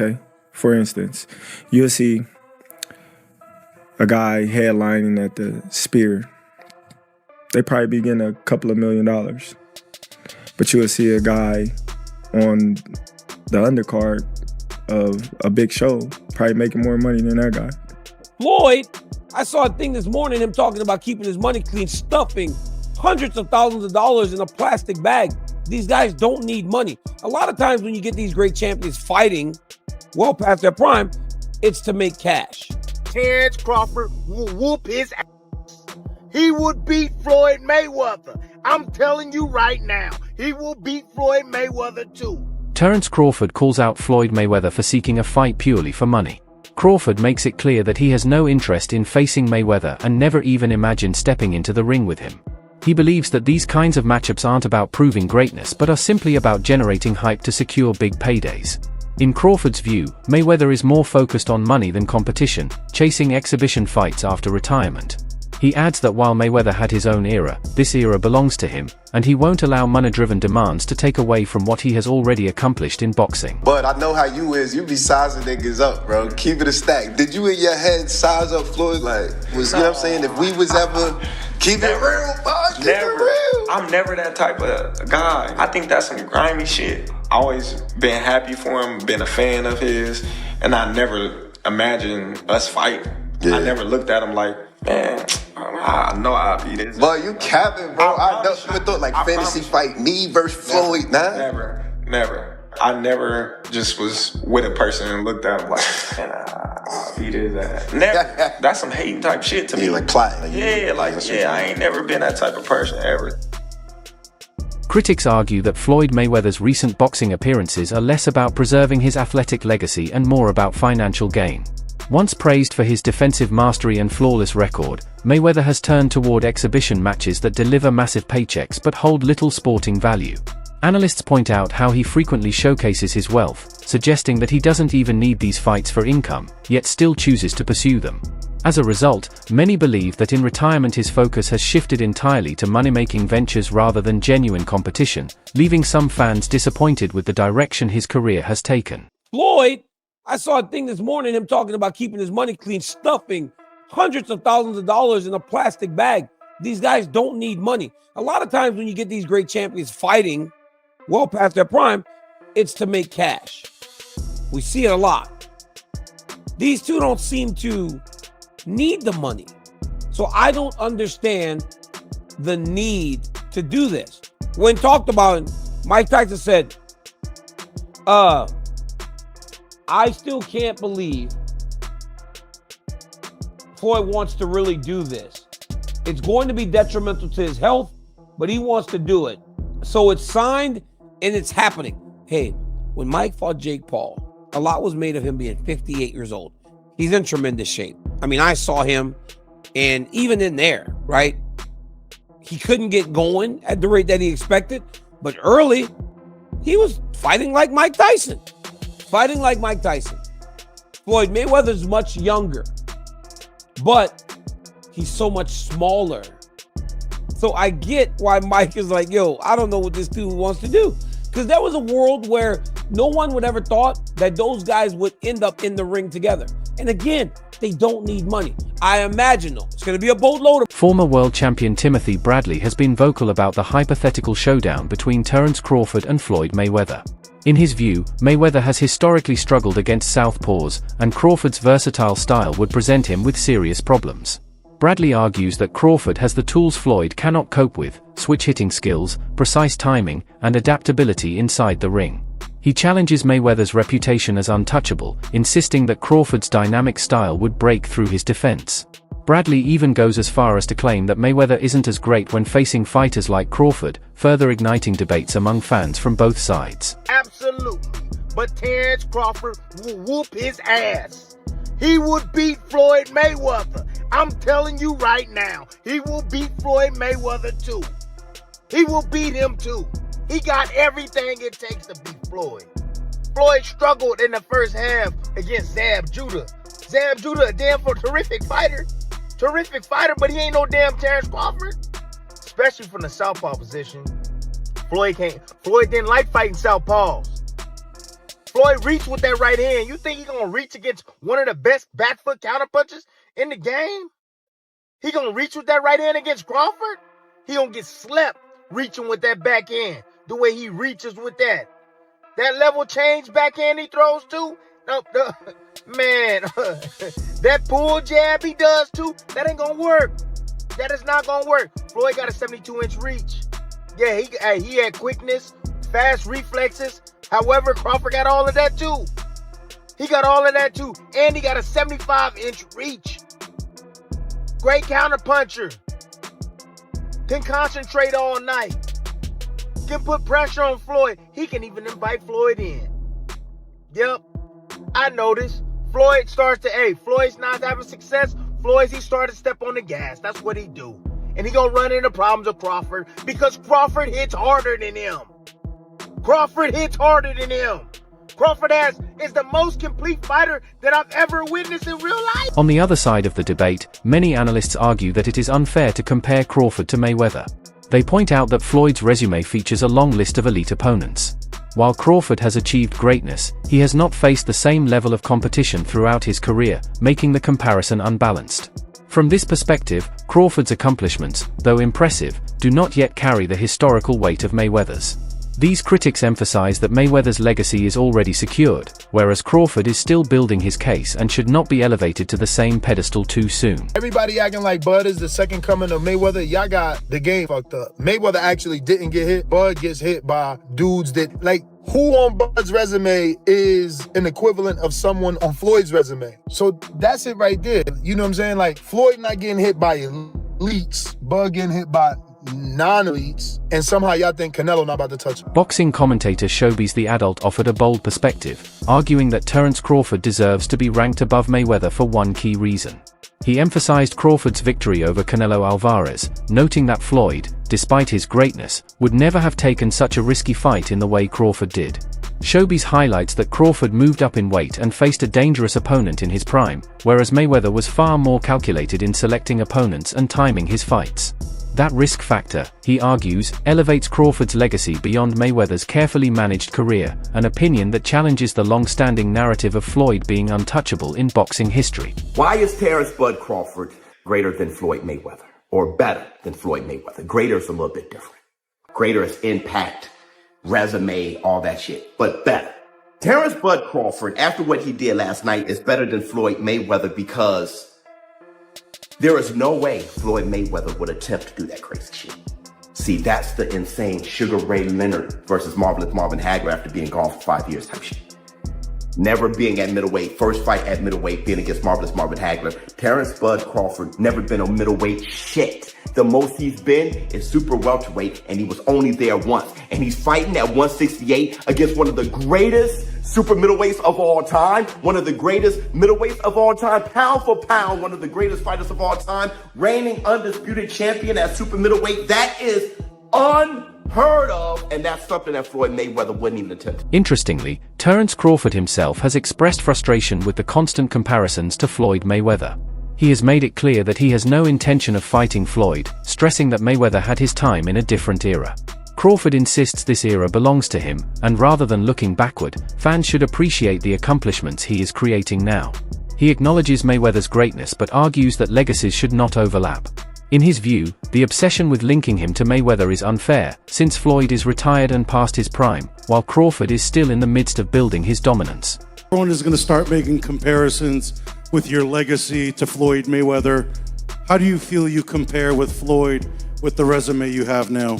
okay? For instance, you'll see a guy headlining at the Spear. They probably be getting a couple of $1 million. But you'll see a guy on the undercard of a big show probably making more money than that guy. Floyd, I saw a thing this morning, him talking about keeping his money clean, stuffing hundreds of thousands of dollars in a plastic bag. These guys don't need money. A lot of times when you get these great champions fighting well past their prime, it's to make cash. Terence Crawford will whoop his ass. He would beat Floyd Mayweather. I'm telling you right now, he will beat Floyd Mayweather too. Terence Crawford calls out Floyd Mayweather for seeking a fight purely for money. Crawford makes it clear that he has no interest in facing Mayweather and never even imagined stepping into the ring with him. He believes that these kinds of matchups aren't about proving greatness but are simply about generating hype to secure big paydays. In Crawford's view, Mayweather is more focused on money than competition, chasing exhibition fights after retirement. He adds that while Mayweather had his own era, this era belongs to him, and he won't allow money-driven demands to take away from what he has already accomplished in boxing. But I know how you is. You be sizing niggas up, bro. Keep it a stack. Did you in your head size up Floyd? Like, you know what I'm saying? If we was ever... Keep it real, boss. Keep it real. I'm never that type of guy. I think that's some grimy shit. Always been happy for him, been a fan of his, and I never imagined us fighting. Yeah. I never looked at him like, man, I know I'll beat this. Boy, you capping, bro. I don't even thought like fantasy fight me versus Floyd, nah. Never. I never just was with a person and looked at him like, man, I'll beat his ass. Never. That's some hating type shit to me. Like plotting. I ain't never been that type of person ever. Critics argue that Floyd Mayweather's recent boxing appearances are less about preserving his athletic legacy and more about financial gain. Once praised for his defensive mastery and flawless record, Mayweather has turned toward exhibition matches that deliver massive paychecks but hold little sporting value. Analysts point out how he frequently showcases his wealth, suggesting that he doesn't even need these fights for income, yet still chooses to pursue them. As a result, many believe that in retirement his focus has shifted entirely to money-making ventures rather than genuine competition, leaving some fans disappointed with the direction his career has taken. Floyd, I saw a thing this morning, him talking about keeping his money clean, stuffing hundreds of thousands of dollars in a plastic bag. These guys don't need money. A lot of times when you get these great champions fighting well past their prime, it's to make cash. We see it a lot. These two don't seem to need the money. So I don't understand the need to do this. When talked about, Mike Tyson said, I still can't believe Floyd wants to really do this. It's going to be detrimental to his health, but he wants to do it. So it's signed and it's happening. Hey, when Mike fought Jake Paul, a lot was made of him being 58 years old. He's in tremendous shape. I mean, I saw him, and even in there, right? He couldn't get going at the rate that he expected, but early, he was fighting like Mike Tyson. Floyd Mayweather's much younger, but he's so much smaller. So I get why Mike is like, yo, I don't know what this dude wants to do. Because there was a world where no one would ever thought that those guys would end up in the ring together. And again, they don't need money. I imagine, though, it's going to be a boatload of... Former world champion Timothy Bradley has been vocal about the hypothetical showdown between Terence Crawford and Floyd Mayweather. In his view, Mayweather has historically struggled against southpaws, and Crawford's versatile style would present him with serious problems. Bradley argues that Crawford has the tools Floyd cannot cope with: switch-hitting skills, precise timing, and adaptability inside the ring. He challenges Mayweather's reputation as untouchable, insisting that Crawford's dynamic style would break through his defense. Bradley even goes as far as to claim that Mayweather isn't as great when facing fighters like Crawford, further igniting debates among fans from both sides. Absolutely. But Terence Crawford will whoop his ass. He would beat Floyd Mayweather. I'm telling you right now, he will beat Floyd Mayweather too. He will beat him too. He got everything it takes to beat Floyd. Floyd struggled in the first half against Zab Judah. Zab Judah, a damn terrific fighter. Terrific fighter, but he ain't no damn Terence Crawford. Especially from the southpaw position. Floyd didn't like fighting southpaws. Floyd reached with that right hand. You think he's going to reach against one of the best back foot counterpunchers in the game? He going to reach with that right hand against Crawford? He going to get slept reaching with that backhand the way he reaches with that. That level change backhand he throws too? Man, that pull jab he does too, that ain't going to work. That is not going to work. Floyd got a 72-inch reach. Yeah, he had quickness, fast reflexes. However, Crawford got all of that too. He got all of that too. And he got a 75-inch reach. Great counterpuncher. Can concentrate all night. Can put pressure on Floyd. He can even invite Floyd in. Yep. I noticed. Floyd's not having success. He started to step on the gas. That's what he do. And he gonna run into problems with Crawford because Crawford hits harder than him. Crawford is the most complete fighter that I've ever witnessed in real life. On the other side of the debate, many analysts argue that it is unfair to compare Crawford to Mayweather. They point out that Floyd's resume features a long list of elite opponents. While Crawford has achieved greatness, he has not faced the same level of competition throughout his career, making the comparison unbalanced. From this perspective, Crawford's accomplishments, though impressive, do not yet carry the historical weight of Mayweather's. These critics emphasize that Mayweather's legacy is already secured, whereas Crawford is still building his case and should not be elevated to the same pedestal too soon. Everybody acting like Bud is the second coming of Mayweather. Y'all got the game fucked up. Mayweather actually didn't get hit. Bud gets hit by dudes that, like, who on Bud's resume is an equivalent of someone on Floyd's resume? So that's it right there. You know what I'm saying? Like, Floyd not getting hit by elites. Bud getting hit by non-elites, and somehow y'all think Canelo not about to touch him. Boxing commentator Showbiz the Adult offered a bold perspective, arguing that Terence Crawford deserves to be ranked above Mayweather for one key reason. He emphasized Crawford's victory over Canelo Alvarez, noting that Floyd, despite his greatness, would never have taken such a risky fight in the way Crawford did. Showbiz highlights that Crawford moved up in weight and faced a dangerous opponent in his prime, whereas Mayweather was far more calculated in selecting opponents and timing his fights. That risk factor, he argues, elevates Crawford's legacy beyond Mayweather's carefully managed career, an opinion that challenges the long-standing narrative of Floyd being untouchable in boxing history. Why is Terence Bud Crawford greater than Floyd Mayweather? Or better than Floyd Mayweather? Greater is a little bit different. Greater is impact, resume, all that shit, but better. Terence Bud Crawford, after what he did last night, is better than Floyd Mayweather because there is no way Floyd Mayweather would attempt to do that crazy shit. See, that's the insane Sugar Ray Leonard versus Marvelous Marvin Hagler after being gone for 5 years type shit. Never being at middleweight, first fight at middleweight, being against Marvelous Marvin Hagler. Terence Bud Crawford never been on middleweight shit. The most he's been is super welterweight, and he was only there once. And he's fighting at 168 against one of the greatest super middleweights of all time, one of the greatest middleweights of all time, pound for pound, one of the greatest fighters of all time, reigning undisputed champion at super middleweight. That is unheard of, and that's something that Floyd Mayweather wouldn't even attempt. Interestingly, Terence Crawford himself has expressed frustration with the constant comparisons to Floyd Mayweather. He has made it clear that he has no intention of fighting Floyd, stressing that Mayweather had his time in a different era. Crawford insists this era belongs to him, and rather than looking backward, fans should appreciate the accomplishments he is creating now. He acknowledges Mayweather's greatness but argues that legacies should not overlap. In his view, the obsession with linking him to Mayweather is unfair, since Floyd is retired and past his prime, while Crawford is still in the midst of building his dominance. Everyone is going to start making comparisons with your legacy to Floyd Mayweather. How do you feel you compare with Floyd with the resume you have now?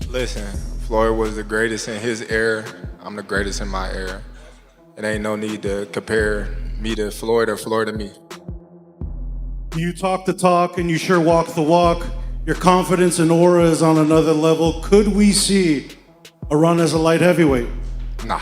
Listen, Floyd was the greatest in his era. I'm the greatest in my era. It ain't no need to compare me to Floyd or Floyd to me. You talk the talk and you sure walk the walk. Your confidence and aura is on another level. Could we see a run as a light heavyweight? Nah,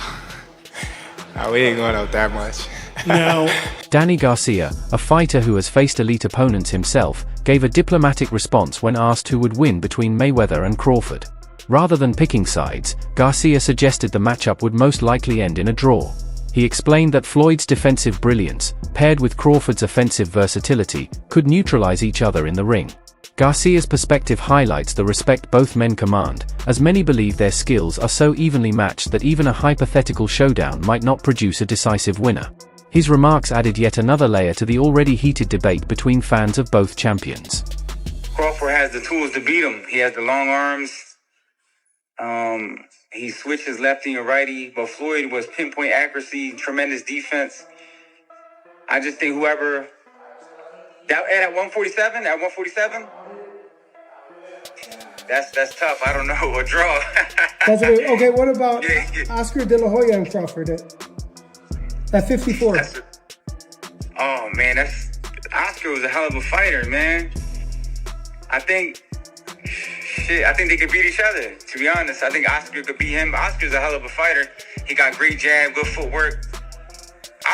we ain't going up that much. Now, Danny Garcia, a fighter who has faced elite opponents himself, gave a diplomatic response when asked who would win between Mayweather and Crawford. Rather than picking sides, Garcia suggested the matchup would most likely end in a draw. He explained that Floyd's defensive brilliance, paired with Crawford's offensive versatility, could neutralize each other in the ring. Garcia's perspective highlights the respect both men command, as many believe their skills are so evenly matched that even a hypothetical showdown might not produce a decisive winner. His remarks added yet another layer to the already heated debate between fans of both champions. Crawford has the tools to beat him. He has the long arms. He switches lefty and righty, but Floyd was pinpoint accuracy, tremendous defense. I just think whoever at 147, that's tough. I don't know, a draw. Okay, what about Oscar De La Hoya and Crawford at 54? Oh man, Oscar was a hell of a fighter, man. I think they could beat each other, to be honest. I think Oscar could beat him. Oscar's a hell of a fighter. He got great jab, good footwork.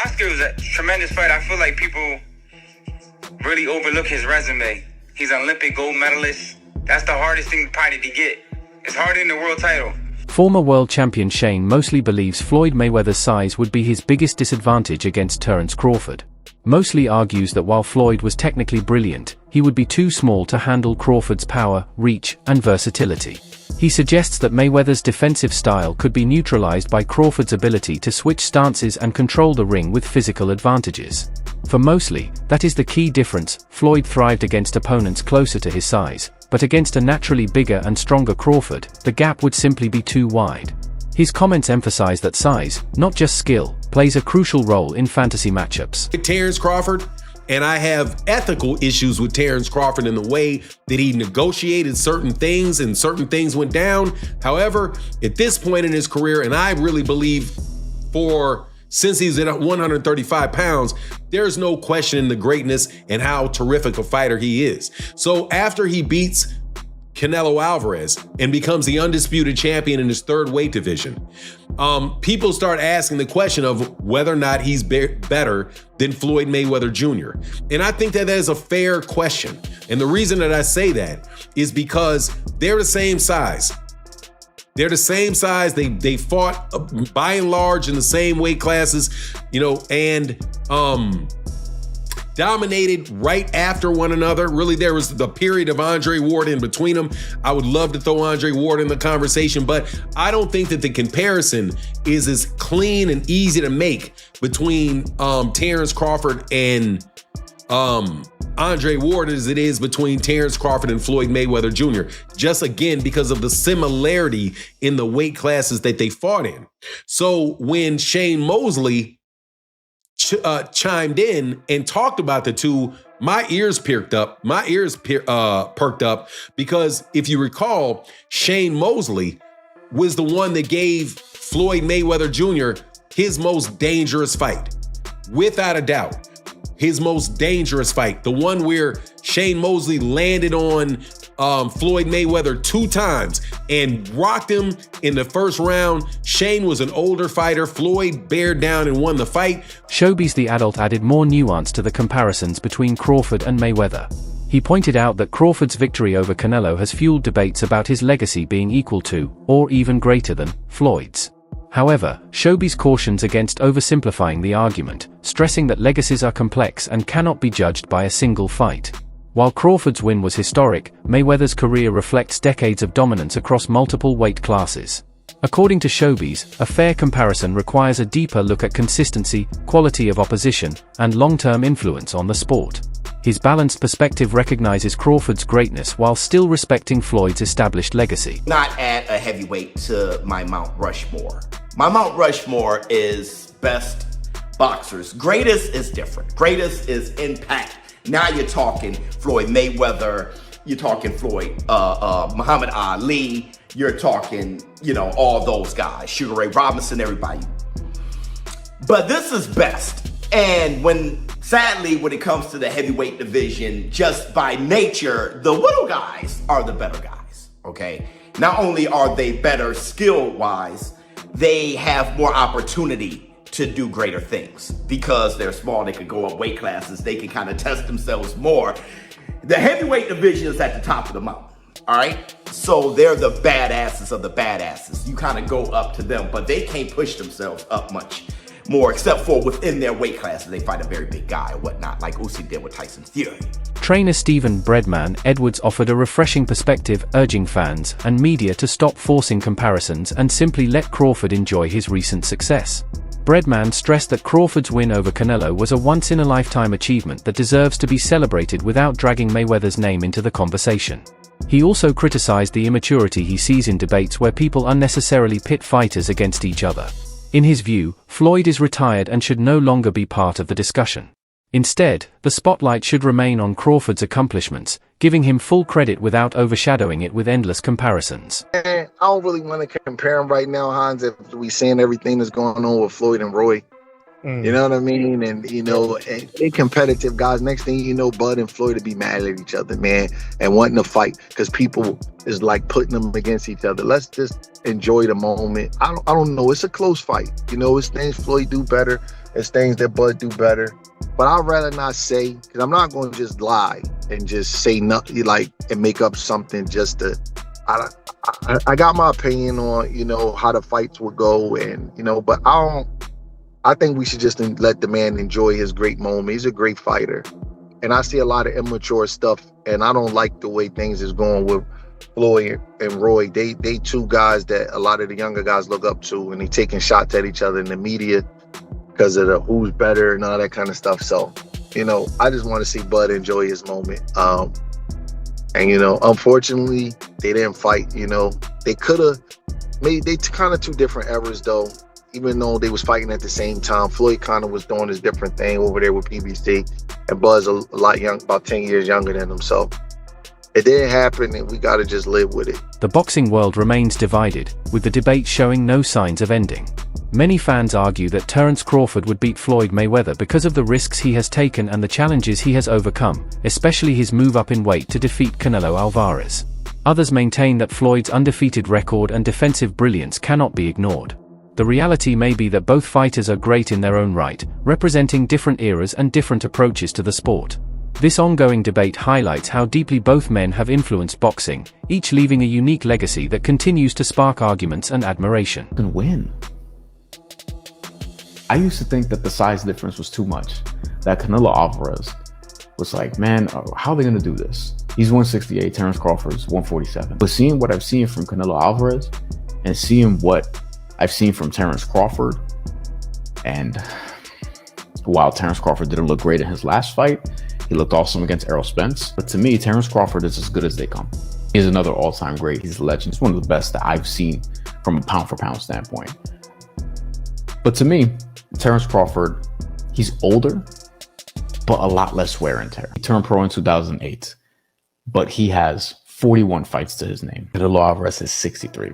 Oscar was a tremendous fighter. I feel like people really overlook his resume. He's an Olympic gold medalist. That's the hardest thing probably to get. It's harder than the world title. Former world champion Shane Mosley believes Floyd Mayweather's size would be his biggest disadvantage against Terence Crawford. Mosley argues that while Floyd was technically brilliant, he would be too small to handle Crawford's power, reach, and versatility. He suggests that Mayweather's defensive style could be neutralized by Crawford's ability to switch stances and control the ring with physical advantages. For Mosley, that is the key difference. Floyd thrived against opponents closer to his size, but against a naturally bigger and stronger Crawford, the gap would simply be too wide. His comments emphasize that size, not just skill, plays a crucial role in fantasy matchups. Terence Crawford, and I have ethical issues with Terence Crawford in the way that he negotiated certain things and certain things went down. However, at this point in his career, and I really believe since he's at 135 pounds, there's no question the greatness and how terrific a fighter he is. So after he beats Canelo Alvarez and becomes the undisputed champion in his third weight division, people start asking the question of whether or not he's better than Floyd Mayweather Jr. And I think that is a fair question. And the reason that I say that is because they're the same size. They're the same size. They fought by and large in the same weight classes, and dominated right after one another. Really, there was the period of Andre Ward in between them. I would love to throw Andre Ward in the conversation, but I don't think that the comparison is as clean and easy to make between Terence Crawford and Andre Ward as it is between Terence Crawford and Floyd Mayweather Jr. Just again, because of the similarity in the weight classes that they fought in. So when Shane Mosley chimed in and talked about the two, my ears perked up. Perked up because if you recall, Shane Mosley was the one that gave Floyd Mayweather Jr. his most dangerous fight, without a doubt. His most dangerous fight, the one where Shane Mosley landed on Floyd Mayweather 2 times and rocked him in the first round. Shane was an older fighter. Floyd bared down and won the fight. Showbiz the Adult added more nuance to the comparisons between Crawford and Mayweather. He pointed out that Crawford's victory over Canelo has fueled debates about his legacy being equal to, or even greater than, Floyd's. However, Showbiz cautions against oversimplifying the argument, stressing that legacies are complex and cannot be judged by a single fight. While Crawford's win was historic, Mayweather's career reflects decades of dominance across multiple weight classes. According to Showbiz, a fair comparison requires a deeper look at consistency, quality of opposition, and long-term influence on the sport. His balanced perspective recognizes Crawford's greatness while still respecting Floyd's established legacy. Not add a heavyweight to my Mount Rushmore. My Mount Rushmore is best boxers. Greatest is different. Greatest is impact. Now you're talking Floyd Mayweather, you're talking Muhammad Ali, you're talking, all those guys, Sugar Ray Robinson, everybody. But this is best. And sadly, when it comes to the heavyweight division, just by nature, the little guys are the better guys, okay? Not only are they better skill-wise, they have more opportunity to do greater things. Because they're small, they can go up weight classes, they can kind of test themselves more. The heavyweight division is at the top of the mountain, all right? So they're the badasses of the badasses. You kind of go up to them, but they can't push themselves up much. more, except for within their weight classes, they fight a very big guy or whatnot, like Usyk did with Tyson Fury. Trainer Stephen "Breadman" Edwards offered a refreshing perspective, urging fans and media to stop forcing comparisons and simply let Crawford enjoy his recent success. Breadman stressed that Crawford's win over Canelo was a once-in-a-lifetime achievement that deserves to be celebrated without dragging Mayweather's name into the conversation. He also criticized the immaturity he sees in debates where people unnecessarily pit fighters against each other. In his view, Floyd is retired and should no longer be part of the discussion. Instead, the spotlight should remain on Crawford's accomplishments, giving him full credit without overshadowing it with endless comparisons. I don't really want to compare him right now, Hans, if we seeing everything that's going on with Floyd and Roy. You know what I mean? And, you know, they competitive guys. Next thing you know, Bud and Floyd will be mad at each other, man, and wanting to fight because people is like putting them against each other. Let's just enjoy the moment. I don't know. It's a close fight. You know, it's things Floyd do better. It's things that Bud do better. But I'd rather not say, because I'm not going to just lie and just say nothing, like, and make up something just to, I got my opinion on, you know, how the fights would go, and, you know, but I think we should just let the man enjoy his great moment. He's a great fighter. And I see a lot of immature stuff, and I don't like the way things is going with Floyd and Roy. They two guys that a lot of the younger guys look up to, and they taking shots at each other in the media because of the who's better and all that kind of stuff. So, you know, I just want to see Bud enjoy his moment. And, you know, unfortunately, they didn't fight. You know, they could have made, they kind of two different eras, though. Even though they was fighting at the same time, Floyd kind of was doing his different thing over there with PBC, and Bud's a lot young, about 10 years younger than him. So it didn't happen, and we got to just live with it. The boxing world remains divided, with the debate showing no signs of ending. Many fans argue that Terence Crawford would beat Floyd Mayweather because of the risks he has taken and the challenges he has overcome, especially his move up in weight to defeat Canelo Alvarez. Others maintain that Floyd's undefeated record and defensive brilliance cannot be ignored. The reality may be that both fighters are great in their own right, representing different eras and different approaches to the sport. This ongoing debate highlights how deeply both men have influenced boxing, each leaving a unique legacy that continues to spark arguments and admiration. Can win. I used to think that the size difference was too much. That Canelo Alvarez was like, man, how are they going to do this? He's 168, Terence Crawford's 147. But seeing what I've seen from Canelo Alvarez and seeing what I've seen from Terence Crawford, and while Terence Crawford didn't look great in his last fight, he looked awesome against Errol Spence. But to me, Terence Crawford is as good as they come. He's another all-time great. He's a legend. He's one of the best that I've seen from a pound-for-pound standpoint. But to me, Terence Crawford, he's older, but a lot less wear and tear. He turned pro in 2008, but he has 41 fights to his name. Canelo Alvarez is 63.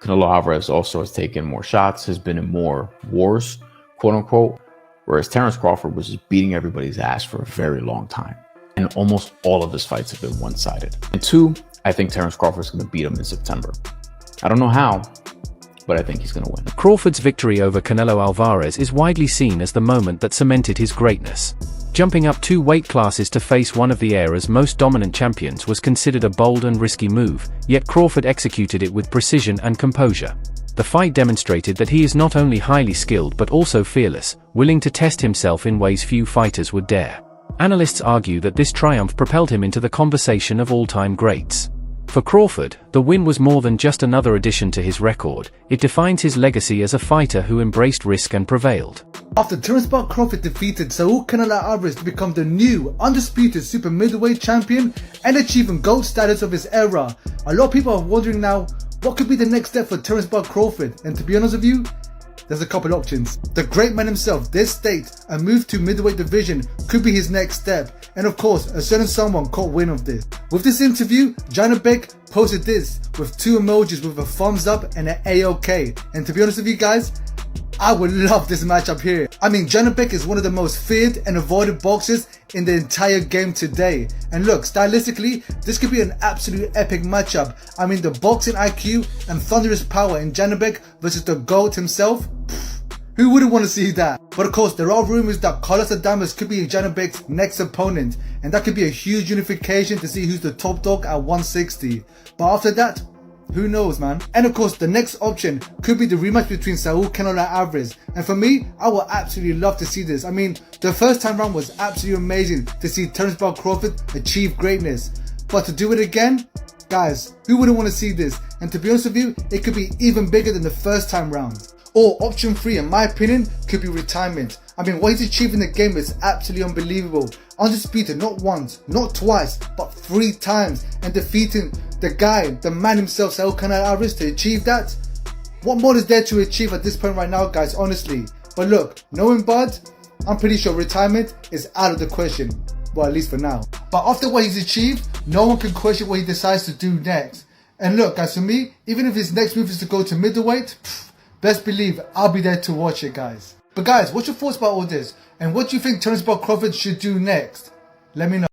Canelo Alvarez also has taken more shots, has been in more wars, quote unquote, whereas Terence Crawford was just beating everybody's ass for a very long time. And almost all of his fights have been one-sided. And two, I think Terence Crawford's going to beat him in September. I don't know how, but I think he's going to win. Crawford's victory over Canelo Alvarez is widely seen as the moment that cemented his greatness. Jumping up 2 weight classes to face one of the era's most dominant champions was considered a bold and risky move, yet Crawford executed it with precision and composure. The fight demonstrated that he is not only highly skilled but also fearless, willing to test himself in ways few fighters would dare. Analysts argue that this triumph propelled him into the conversation of all-time greats. For Crawford, the win was more than just another addition to his record. It defines his legacy as a fighter who embraced risk and prevailed. After Terence Crawford defeated Saul Canelo Alvarez to become the new, undisputed super middleweight champion and achieving GOAT status of his era, a lot of people are wondering now, what could be the next step for Terence Crawford? And to be honest with you, there's a couple options. The great man himself did state a move to middleweight division could be his next step, and of course, a certain someone caught wind of this. With this interview, Jana Beck posted this with 2 emojis with a thumbs up and an A-OK. And to be honest with you guys, I would love this matchup here. I mean, Jana Beck is one of the most feared and avoided boxers in the entire game today. And look, stylistically, this could be an absolute epic matchup. I mean, the boxing IQ and thunderous power in Jana Beck versus the GOAT himself. Who wouldn't want to see that? But of course, there are rumors that Carlos Adames could be Jana Beck's next opponent, and that could be a huge unification to see who's the top dog at 160. But after that, Who knows, man? And of course, the next option could be the rematch between Saul Canelo Alvarez. And for me, I would absolutely love to see this. I mean, the first time round was absolutely amazing to see Terence Crawford achieve greatness. But to do it again, guys, who wouldn't want to see this? And to be honest with you, it could be even bigger than the first time round. Or option 3, in my opinion, could be retirement. I mean, what he's achieved in the game is absolutely unbelievable. Undisputed, not once, not twice, but 3 times. And defeating the guy, the man himself, Saul Canelo Alvarez, to achieve that. What more is there to achieve at this point right now, guys, honestly? But look, knowing Bud, I'm pretty sure retirement is out of the question. Well, at least for now. But after what he's achieved, no one can question what he decides to do next. And look, guys, for me, even if his next move is to go to middleweight, best believe I'll be there to watch it, guys. But guys, what's your thoughts about all this? And what do you think Terence Crawford should do next? Let me know.